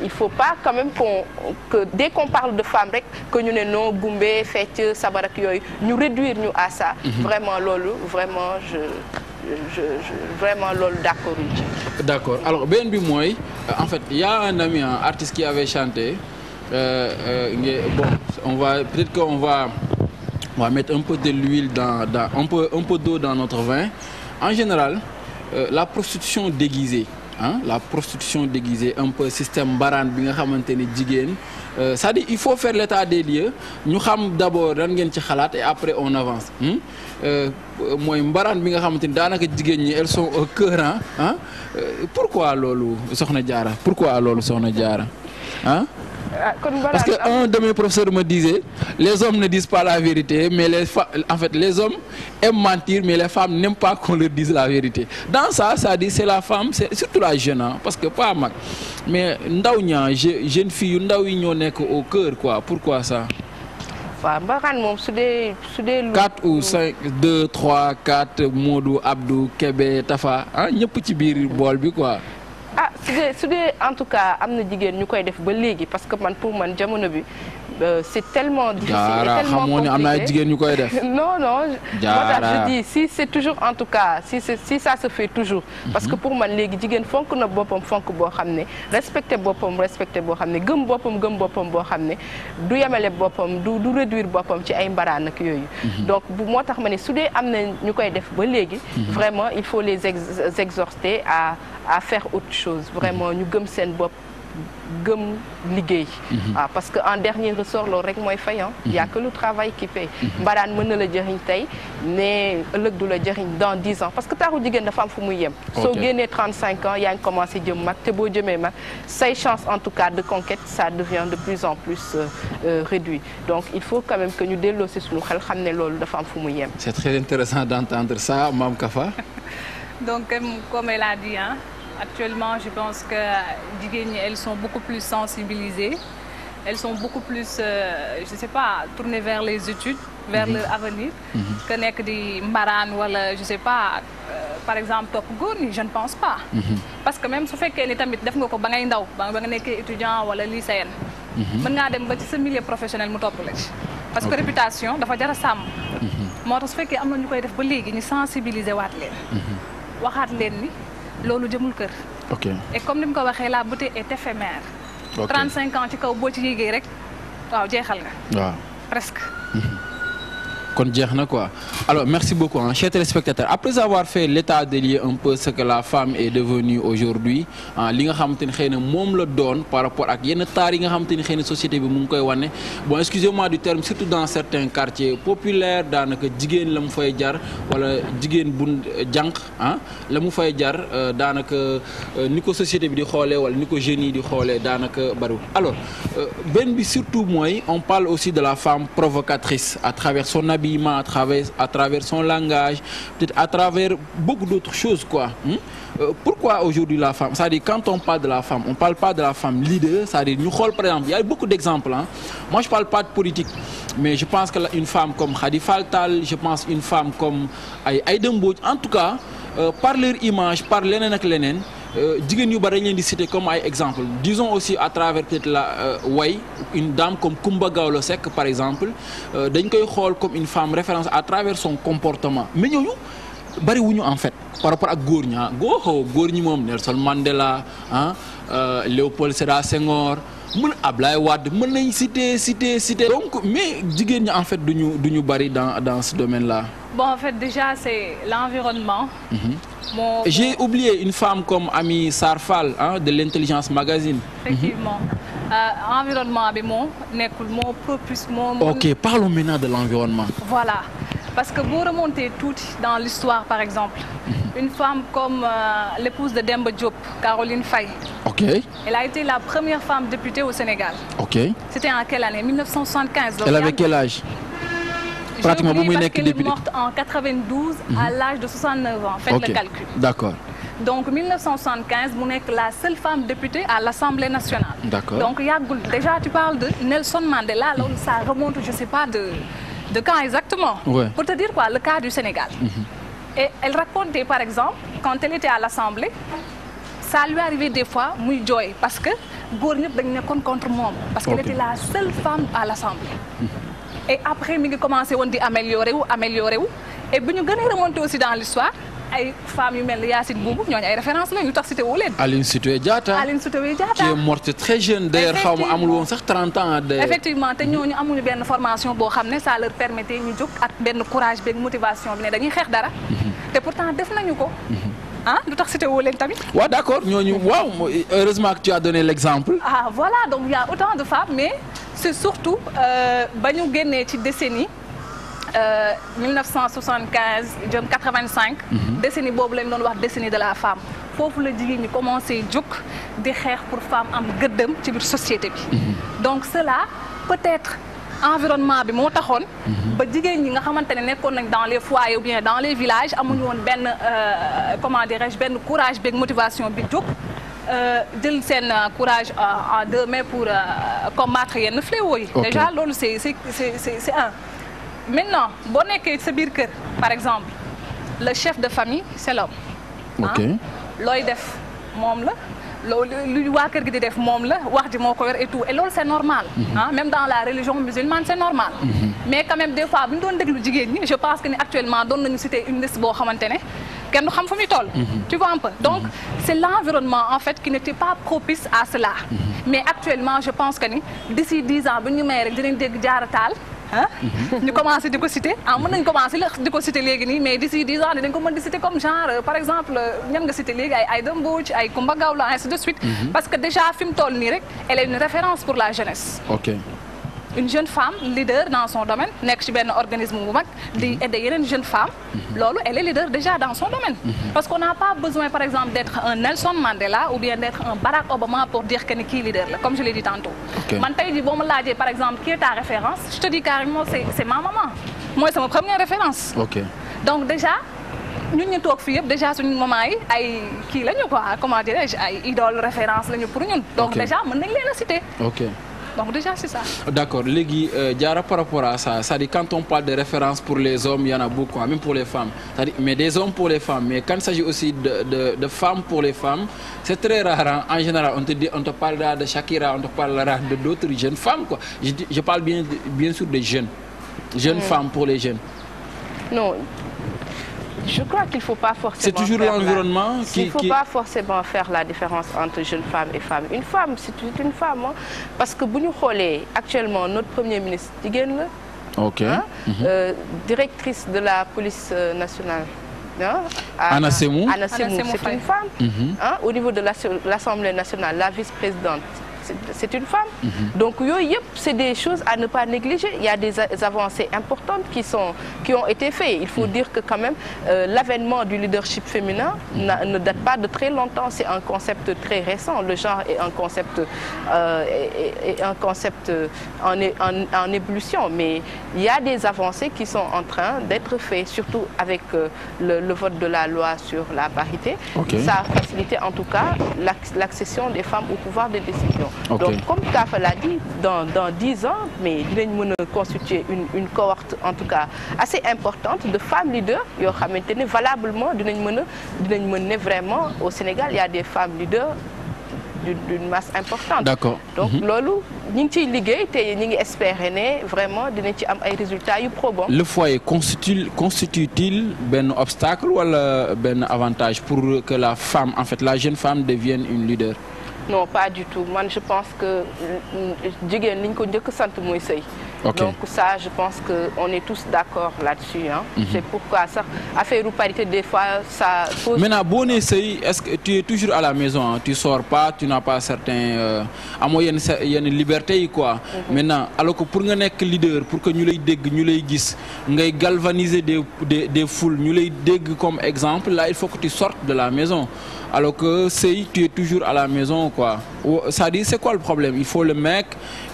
il faut pas quand même que dès qu'on parle de femmes rek que ñu ne non gumbe fecc sabar ak yooyu ñu réduire ñu à ça. Vraiment loolu vraiment vraiment loolu d'accord. D'accord. Alors benn bi mooy en fait il y a un ami un artiste qui avait chanté bon peut-être qu'on va mettre un peu de l'huile dans un peu d'eau dans notre vin. En général, la prostitution déguisée, la prostitution déguisée, un peu système baran bi nga xamanteni jigen c'est-à-dire il faut faire l'état des lieux ñu xam d'abord lan ngeen ci xalaat et après on avance. Moy mbaran bi nga xamanteni danaka jigen ñi elles sont au cœur pourquoi lolu soxna Diarra pourquoi lolu soxna Diarra Parce qu'un de mes professeurs me disait, les hommes ne disent pas la vérité, mais en fait, les hommes aiment mentir, mais les femmes n'aiment pas qu'on leur dise la vérité. Dans ça, ça dit c'est la femme, c'est surtout la jeune, parce que pas mal. Mais jeune fille, au cœur, quoi. Pourquoi ça? waaw mbaraan moom su dee 4 ou 5 2 3 4 Modou Abdou Kébé Tafa ah ñëpp ci biir bool bi quoi. ah su dee en tout cas am na jigéen ñu koy def ba léegi parce que man pour man jamono bi c'est tellement difficile et tellement xamoo ne am na ay jigéen ñu koy def. non moo tax je dis si c'est toujours en tout cas si ça se fait toujours. parce que pour man léegi jigéen fonk na boppam fonk boo xam ne respecté boppam respecté boo xam ne gëm boppam boo xam ne du yemale boppam du réduire boppam ci ay mbaraan ak yooyu. donc moo tax ma ne su dee am na ñu koy def ba léegi. vraiment il faut les exhorter à faire autre chose vraiment ñu gëm seen bopp. gëm liggéey. parce que en dernier ressort loolu rek mooy fay y a que le travail qui paye. mbaraan mën na la jëriñ tey ne ëllëg du la jëriñ dans 10 ans parce que taaru jigéen dafa am fu muy yem. soo génnee 35 ans yaa ngi commencé jëm mag te boo jëmee mag say chance en tout cas de conquête ça devient de plus en plus réduit donc il faut quand même que ñu delloo si suñu xel xam ne loolu dafa am fu muy yem. c'est très intéressant d'entendre ça Mame Kafa. donc comme elle a dit actuellement je pense que jigéen ñi elles sont beaucoup plus sensibilisées elles sont beaucoup plus je sais pas tournées vers les études vers leur avenir que nekk di mbaraan wala je sais pas par exemple topp góor ñi je ne pense pas parce que même su fekkee ni tamit def nga ko ba ngay ndaw ba nga nekkee étudiant wala lycéen mën ngaa dem ba ci sa milieu professionnel mu topp la ci parce que réputation dafa jar a sàmm moo tax su fekkee am na ñu koy def ba léegi ñu sensibiliser waat leen waxaat leen ni loolu jëmul kër. ok et comme ni mu ko waxee la beauté est éphémère. ok 35 ans ci kaw boo ci yéegee rek waaw jeexal nga. waaw presque. kon jeex na quoi alors merci beaucoup chers téléspectateurs après avoir fait l'état des lieux un peu ce que la femme est devenue aujourd'hui li nga xamante ni xëy na moom la doon par rapport ak yenn taar yi nga xamante ni xëy na société bi mu ngi koy wane bon excusez-moi du terme surtout dans certains quartiers populaires daanaka jigéen la mu fay jar wala jigéen bu jànq la mu fay jar daanaka ni ko société bi di xoolee wala ni ko jeunes yi di xoolee daanaka bariwul alors benn bi surtout mooy on parle aussi de la femme provocatrice à travers son habillement, à travers son langage, peut-être à travers beaucoup d'autres choses quoi. Pourquoi aujourd'hui la femme, c'est-à-dire quand on parle de la femme, on parle pas de la femme leader, c'est-à-dire ñu xool par exemple, il y a beaucoup d'exemples moi je parle pas de politique, mais je pense que une femme comme Khady Fall Tall, je pense une femme comme Aïda Mbodj, en tout cas par leur image, par leneen ak leneen jigéen yu bari dañ leen di citer comme ay exemple disons aussi à travers peut-être la way une dame comme Coumba Gawlo Seck par exemple dañ koy xool comme une femme référence à travers son comportement mais ñooñu bari wuñu en fait par rapport ak góor ñi góor ñi moom Nelson Mandela Léopold Sédar Senghor Ablaye Wade mën nañ citer donc mais jigéen ñi en fait duñu bari dans ce domaine-là. Bon, en fait, déjà, c'est l'environnement. J'ai oublié une femme comme Ami Sarfal de l'Intelligence Magazine. Effectivement. Environnement, mon propulse. Ok, parlons maintenant de l'environnement. Voilà. Parce que vous remontez tout dans l'histoire, par exemple. Une femme comme l'épouse de Demba Diop, Caroline Faye. Ok. Elle a été la première femme députée au Sénégal. Ok. C'était en quelle année? 1975. Elle avait quel âge? Pratiquement parce qu'elle est morte en 92 à l'âge de 69 ans. Faites le calcul. D'accord. Donc 1975, vous n'êtes la seule femme députée à l'Assemblée nationale. D'accord. Donc déjà tu parles de Nelson Mandela, là, ça remonte, je ne sais pas de quand exactement. Ouais. Pour te dire quoi, le cas du Sénégal. Et elle racontait par exemple, quand elle était à l'Assemblée, ça lui arrivait des fois, muy joy, parce que góor ñëpp dañ nekkoon contre moom. Parce qu'elle était la seule femme à l'Assemblée. Et après mi ngi commencé woon di améliorer wu et bu ñu gën a remonter aussi dans l'histoire ay femmes yu mel ni Yacine Boubou ñooñu ay références la ñu tax cité wu leen. Aline Sitoé Diatta qui est morte très jeune d'ailleurs xaw ma amul woon sax 30 ans d'ailleurs. Effectivement te ñooñu amuñu benn formation boo xam ne ça leur permettait ñu jóg ak benn courage benn motivation bi ne dañuy xeex dara te pourtant def nañu ko. lu tax cité woo leen tamit. waaw d'accord ñooñu waaw heureusement que tu as donné l'exemple. Voilà donc il y a autant de femmes mais c'est surtout ba ñu génnee ci décennie 1975 jëm 85. décennie boobu lañ doon wax décennie de la femme foofu la jigéen ñi commencé jóg di xeex pour femme am gëddëm ci biir société bi. donc cela peut-être environnement bi moo taxoon. ba jigéen ñi nga xamante ne nekkoon nañ dans les foyers ou bien dans les villages amuñu woon benn comment dirais-je benn courage beeg motivation bi jóg jël seen courage en deux mains pour combattre yenn fléaux yi. Déjà loolu c'est un. Maintenant boo nekkee sa biir kër par exemple le chef de famille c'est l'homme. Ok. looy def moom la. loolu lu waa kër gi di def moom la wax ji moo ko yor et tout et loolu c'est normal. Même dans la religion musulmane c'est normal. Mais quand même des fois bu ñu doon déglu jigéen ñi je pense que ni actuellement doon nañu citer une liste boo xamante ne kenn du xam fu muy toll. Tu vois un peu donc c'est l'environnement en fait qui n'était pas propice à cela. Mais actuellement je pense que ni d'ici 10 ans bu ñu may rek dinañ dégg jaarataal. ñu commencé di ko citer mën nañu commencé di ko citer léegi nii mais d'ici 10 ans dinañ ko mën di citer comme genre par exemple ñan nga citer léegi ay Aïda Mbodj ay Coumba Gawlo ainsi de suite. Parce que déjà fi mu toll nii rek elle est une référence pour la jeunesse. Ok. Une jeune femme leader dans son domaine nekk ci benn organisme bu mag di aider yeneen jeunes femmes loolu elle est leader déjà dans son domaine. Parce qu'on n'a pas besoin par exemple d'être un Nelson Mandela ou bien d'être un Barack Obama pour dire que ni kii leader la comme je l'ai dit tantôt. Man tey jii boo ma laajee par exemple qui est ta référence je te dis carrément c'est ma maman mooy sama première référence. Ok. Donc déjà ñun ñu toog fii yëpp déjà suñu maman yi ay kii lañu quoi comment dirais-je ay idole référence lañu pour ñun. Donc déjà mën nañ leen a citer. Ok. Donc déjà c'est ça. D'accord. Léegi Diarra par rapport à ça, c'est-à-dire quand on parle de référence pour les hommes, il y en a beaucoup, même pour les femmes. C'est-à-dire, mais des hommes pour les femmes. Mais quand il s'agit aussi de femmes pour les femmes, c'est très rare. En général, on te parlera de Shakira, on te parlera de d'autres jeunes femmes, quoi. Je parle bien sûr des jeunes. Jeunes femmes pour les jeunes. Non. Je crois qu'il ne faut pas forcément. C'est toujours l'environnement qui. Il ne faut pas forcément faire la différence entre jeune femme et femme. Une femme, c'est une femme. Hein? Parce que bu ñu xoolee actuellement notre premier ministre jigéen la. Ok. Hein? Directrice de la police nationale. Hein? Anna Semou. Anna Semou, c'est une femme. Hein? Au niveau de l'Assemblée nationale, la vice-présidente. C'est une femme. Donc c'est des choses à ne pas négliger. Il y a des avancées importantes qui ont été faites. Il faut dire que quand même l'avènement du leadership féminin ne date pas de très longtemps. C'est un concept très récent. Le genre est un concept en ébullition. Mais il y a des avancées qui sont en train d'être faites, surtout avec le vote de la loi sur la parité. Ça a facilité en tout cas l'accession des femmes au pouvoir de décision. Donc, comme Tafa l'a dit, dans 10 ans, mais dinañ mën a constituer une cohorte en tout cas assez importante de femmes leaders yoo xamante ne valablement dinañ mën a vraiment au Sénégal il y a des femmes leaders d'une masse importante. D'accord. Donc loolu ñu ngi ciy liggéey te ñu ngi espérer ne vraiment dinañ ci am ay résultats yu probants. Le foyer constitue-t-il benn obstacle wala benn avantage pour que la femme, en fait la jeune femme devienne une leader? Non, pas du tout. Moi, je pense que jigéen li ñu ko njëkk sant mooy sëy. Donc ça, je pense qu'on est tous d'accord là-dessus. Hein. C'est pourquoi ça, affaire ou parité, des fois, ça pose... Maintenant, bon essai, est-ce que tu es toujours à la maison? Hein? Tu sors pas, tu n'as pas certains... à moi, il y a une liberté, quoi. Maintenant, alors que pour nga nekk leader, pour que ñu lay dégg, ñu lay gis, ngay galvaniser des foules, ñu lay dégg comme exemple, là, il faut que tu sortes de la maison. Alors que tu es toujours à la maison, quoi. Ça dit, c'est quoi le problème? Il faut le mec,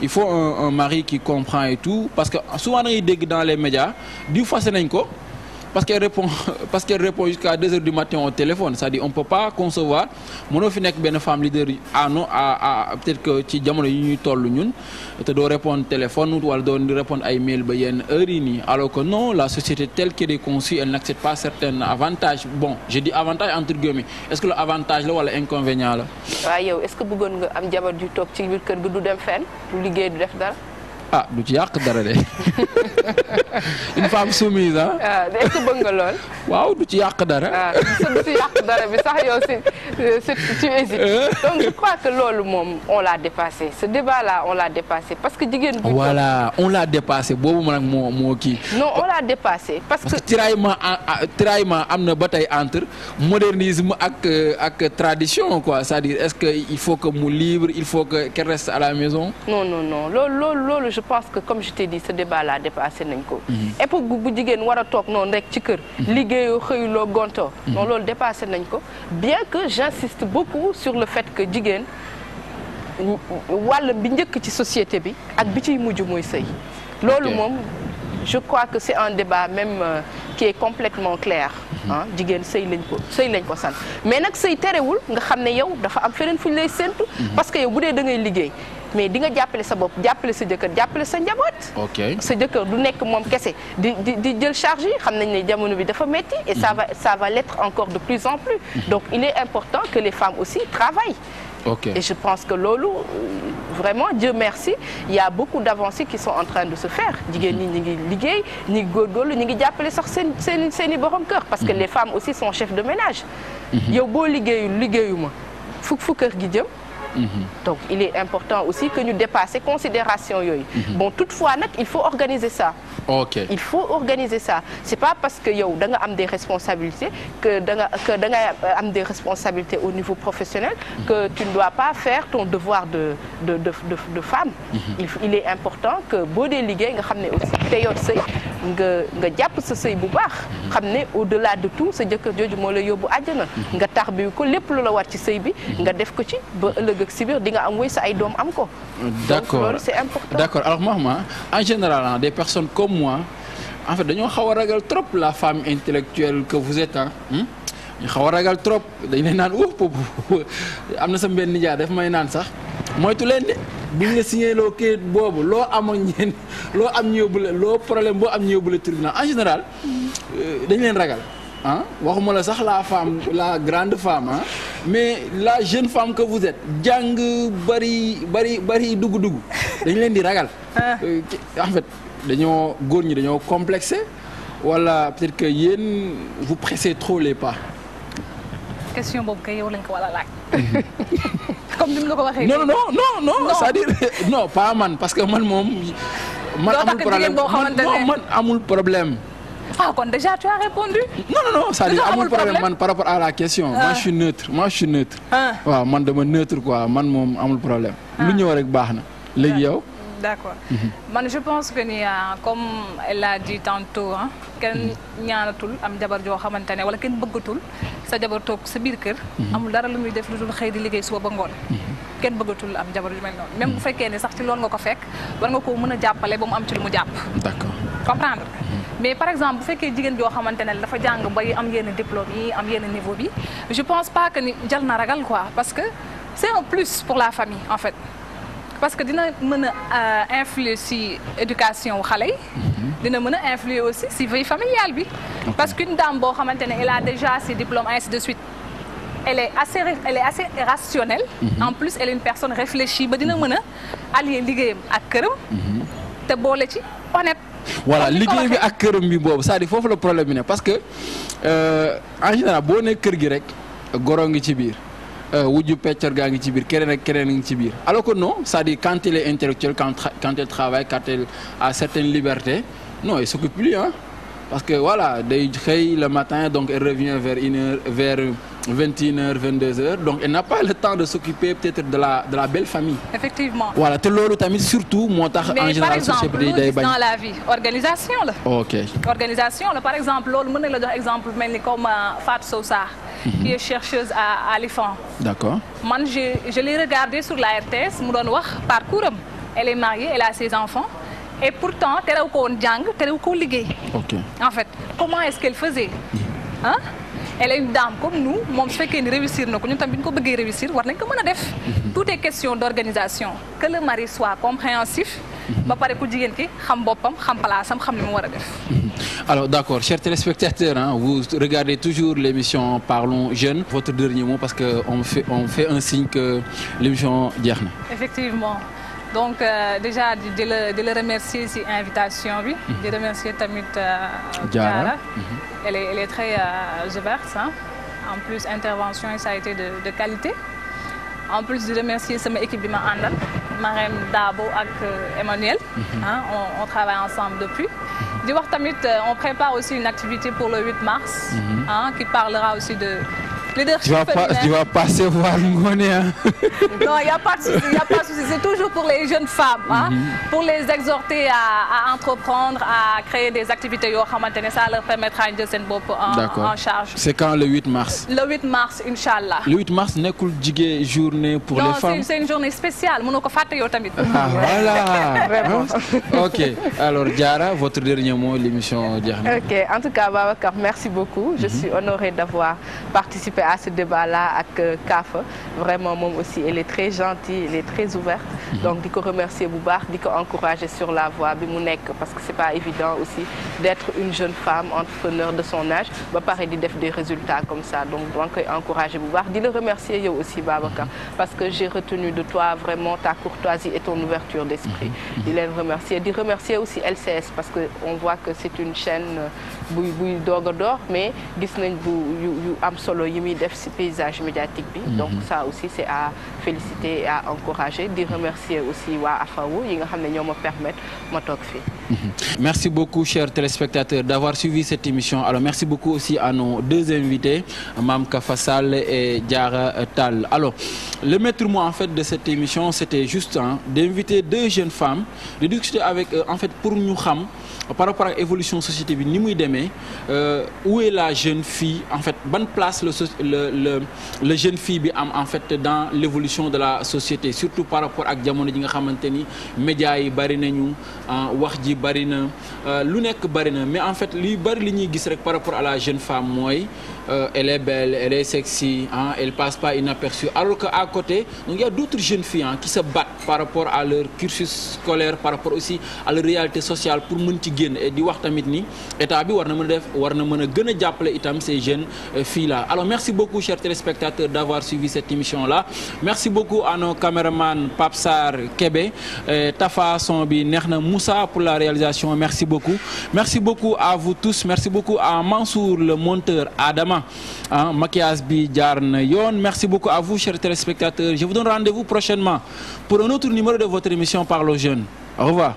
il faut un mari qui comprend et tout. Parce que souvent, on dit dans les médias, du fois, c'est n'importe quoi. Parce qu'elle répond jusqu'à 2 heures du matin au téléphone. C'est-à-dire on ne peut pas concevoir mon fi nekk benn femme leader peut-être que ci jamono yi ñuy toll ñun te doo répondre téléphone wala doo répondre ay mail ba yenn heures yi nii alors que non, la société telle qu'elle est conçue, elle n'accepte pas certains avantages. Bon, je dis avantage entre guillemets. Est-ce que le avantage la wala inconvénient la? waaw yow est-ce que bëggoon nga am jabar ju toog ci biir kër ga du dem fenn du liggéey du def dara? Ah, du ci yàq dara de une femme soumise hein. Est-ce que bëgg nga lool. waaw du ci yàq dara. du ci yàq dara bi sax yow tu hésites. Donc je crois que loolu moom on l'a dépassé. Ce débat-là on l'a dépassé parce que jigéen bu. Voilà, on l'a dépassé boobu man ak moo kii. Non, on l'a dépassé parce que tiraillement am na ba tey entre modernisme ak tradition quoi. C'est-à-dire est-ce que il faut que mu libre, il faut que qu'elle reste à la maison. Non. Loolu je pense que comme je t'ai dit ce débat-là dépassé nañ ko. époque bu jigéen war a toog noonu rek ci kër. liggéeyoo xëyuloo gonto. non loolu dépassé nañ ko bien que j'insiste beaucoup sur le fait que jigéen wàll bi njëkk ci société bi ak bi ciy mujj mooy sëy. loolu moom je crois que c'est un débat même qui est complètement clair. ah jigéen sëy lañ ko sant mais nag sëy terewul nga xam ne yow dafa am feneen fu ñu lay séntu. parce que yow bu dee da ngay liggéey mais di nga jàppale sa bopp jàppale sa jëkkër jàppale sa njaboot. sa jëkkër du nekk moom kese di jël charge yi xam nañ ne jamono bi dafa metti et ça va l'être encore de plus en plus. Donc il est important que les femmes aussi travaillent. Et je pense que loolu vraiment Dieu merci il y a beaucoup d'avancées qui sont en train de se faire jigéen ñi ñi ngi liggéey ñi ngi góorgóorlu ñi ngi jàppale sax seen i borom kër parce que les femmes aussi sont chefs de ménage. yow boo liggéeyuma fu kër gi jëm. Donc il est important aussi que ñu dépasser considération yooyu. Bon toutefois nag il faut organiser ça. Il faut organiser ça. C'est pas parce que yow da nga am des responsabilités que da nga am des responsabilités au niveau professionnel que tu ne dois pas faire ton devoir de femme. Il est important que boo dee liggéey nga xam ne aussi te yor sëy nga jàpp sa sëy bu baax. xam ne au-delà de tout sa jëkkër jooju moo la yóbbu àjjana. nga tarbiyu ko lépp lu la war ci sëy bi nga def ko ci ba ëllëg ak si biir di nga am wéy sa ay doom am ko. D'accord. Donc loolu c'est important. D'accord. Alors Mahma, en général des personnes comme moi en fait dañoo xaw a ragal trop la femme intellectuelle que vous êtes ñu xaw a ragal trop dañ leen naan am na sa benn nijaay daf may naan sax moytu leen de buñ la signé loo kayit boobu loo amoon ñeen loo am ñu yóbbu la loo problème boo am ñu yóbbu la tribunal en général dañ leen ragal waxuma la sax la femme la grande femme mais la jeune femme que vous êtes jàng bari dugg dañ leen di ragal en fait dañoo góor ñi dañoo complexé wala peut-être que yéen vous pressez trop les pas. question boobu kay yow lañ ko war a laaj. comme ni mu la ko waxee. non c'est-à-dire non pas man parce que man moom. man amul problème man amul problème. Ah kon déjà tu as répondu. Non c'est-à-dire amul problème man par rapport à la question. Moi je suis neutre. waaw man dama neutre quoi man moom amul problème. lu ñëw rek baax na léegi yow. D'accord. Man je pense que ni comme elle l'a dit tantôt kenn ñaanatul am jabar joo xamante ne wala kenn bëggatul sa jabar toog sa biir kër. amul dara lu muy def lu dul xëy di liggéey suba ba ngoon. kenn bëggatul am jabar yu mel noonu. même bu fekkee ne sax ci loolu nga ko fekk war nga koo mën a jàppale ba mu am ci lu mu jàpp. D'accord. Comprendre. Mais par exemple bu fekkee jigéen joo xamante ne dafa jàng bay am yenn diplôme yi am yenn niveau bi je pense pas que ni jal na ragal quoi parce que c'est un plus pour la famille en fait. Parce que dina mën a influer ci éducation wu xale yi. dina mën a influer aussi ci vie familiale bi. Parce qu'une dame boo xamante ne elle a déjà ses diplômes ainsi de suite elle est assez rationnelle. En plus elle est une personne réfléchie ba dina mën a allier liggéeyam ak këram. te boole ci honnête. Voilà liggéey bi ak këram bi boobu c'est-à-dire foofu la problème bi ne parce que en général boo nee kër gi rek goro ngi ci biir. wujju peccor gaa ngi ci biir keneen ak keneen ngi ci biir alors que non c'est-à-dire quand elle est intellectuelle quand elle travaille quand elle a certaines libertés non elle s'occupe plus parce que voilà day xëy le matin donc elle revient vers 21h 22h donc elle n'a pas le temps de s'occuper peut-être de la belle famille. Effectivement. Voilà te loolu tamit surtout moo tax en général société bi day bañ. Mais par exemple dans la vie organisation la. OK. Organisation la par exemple loolu mën na la jox exemple mel ni comme Fatou Sow Sarr qui est chercheuse à l'IFAN. D'accord. Man je l'ai regardée sur la RTS mu doon wax parcours am. Elle est mariée, elle a ses enfants et pourtant terew ko woon jàng terew ko liggéey. OK. En fait comment est-ce qu'elle faisait elle est une dame comme nous moom su fekkee ni réussir na ko ñun tam bi ñu ko bëggee réussir war nañ ko mën a def. Tout est question d'organisation que le mari soit compréhensif. ba pare ku jigéen ki xam boppam xam palaasam xam li mu war a def. Alors d'accord chers téléspectateurs vous regardez toujours l'émission Parlons Jeunes. Votre dernier mot parce que on fait un signe que l'émission jeex na. Effectivement. Donc déjà di la remercier ci invitation bi. di remercier tamit Diarra. Elle est très ouverte en plus intervention ça a été de qualité. En plus de remercier sama équipe bi ma àndal Marème Dabo ak Emmanuel. On travaille ensemble depuis. di wax tamit on prépare aussi une activité pour le 8 mars. Qui parlera aussi de leadership féminin. Tu vas passer voir Ngoné. Non, il n'y a pas de souci, il n'y a pas de souci. C'est toujours pour les jeunes femmes, hein, pour les exhorter à entreprendre, à créer des activités. Ça leur permettra de se en charge. C'est quand le 8 mars? Le 8 mars, Inch'Allah. Le 8 mars n'est qu'une journée pour les femmes? Non, c'est une journée spéciale. Ah, voilà. Ok. Alors, Diarra, votre dernier mot, l'émission. Ok. En tout cas, Babacar, merci beaucoup. Je suis honorée d'avoir participé à ce débat-là avec Kafa. Vraiment, moi aussi, elle est très gentille, elle est très ouverte. Donc, je veux remercier Boubar, je veux encourager sur la voie Bimounek, parce que c'est pas évident aussi d'être une jeune femme entrepreneur de son âge, pareil, de faire des résultats comme ça. Donc, je veux encourager Boubar. Je le remercier aussi, Babacar, parce que j'ai retenu de toi vraiment ta courtoisie et ton ouverture d'esprit. Je les remercier. Je remercier aussi LCS, parce qu'on voit que c'est une chaîne buy d'or, mais gis nañ bu yu am solo yi muy def ci paysage médiatique bi. Donc ça aussi c'est à féliciter et à encourager. Di remercier aussi waa AFAO yi nga xam ne ñoo ma permettre ma toog fii. Merci beaucoup, chers téléspectateurs, d'avoir suivi cette émission. Alors, merci beaucoup aussi à nos deux invités, Mme Kafa Sall et Diarra Tall. Alors, le maître mot en fait de cette émission, c'était juste d'inviter deux jeunes femmes, de discuter avec eux, en fait, pour nous xam par rapport à l'évolution de la société, où est la jeune fille, en fait, bonne place le jeune fille en fait dans l'évolution de la société, surtout par rapport à jamono ji nga xamanteni médias yi bari nañu, wax ji bari na, lu nek bari na, mais en fait li bari li ñuy gis rek par rapport à la jeune femme moy elle est belle, elle est sexy, elle passe pas inaperçue, alors qu'à côté donc il y a d'autres jeunes filles qui se battent par rapport à leur cursus scolaire, par rapport aussi à leur réalité sociale pour mën ci génn et di wax tamit ni état bi war na mën a gën a jàppale itam ces jeunes filles là. Alors merci beaucoup chers téléspectateurs d'avoir suivi cette émission là. Merci beaucoup à nos caméramans Pape Sarr, Kébé, Tafa son bi neex na, Moussa pour la réalisation, merci beaucoup. Merci beaucoup à vous tous, merci beaucoup à Mansour le monteur, Adama maquillage bi jaar na yoon. Merci beaucoup à vous chers téléspectateurs. Je vous donne rendez-vous prochainement pour un autre numéro de votre émission Parle aux jeunes. Au revoir.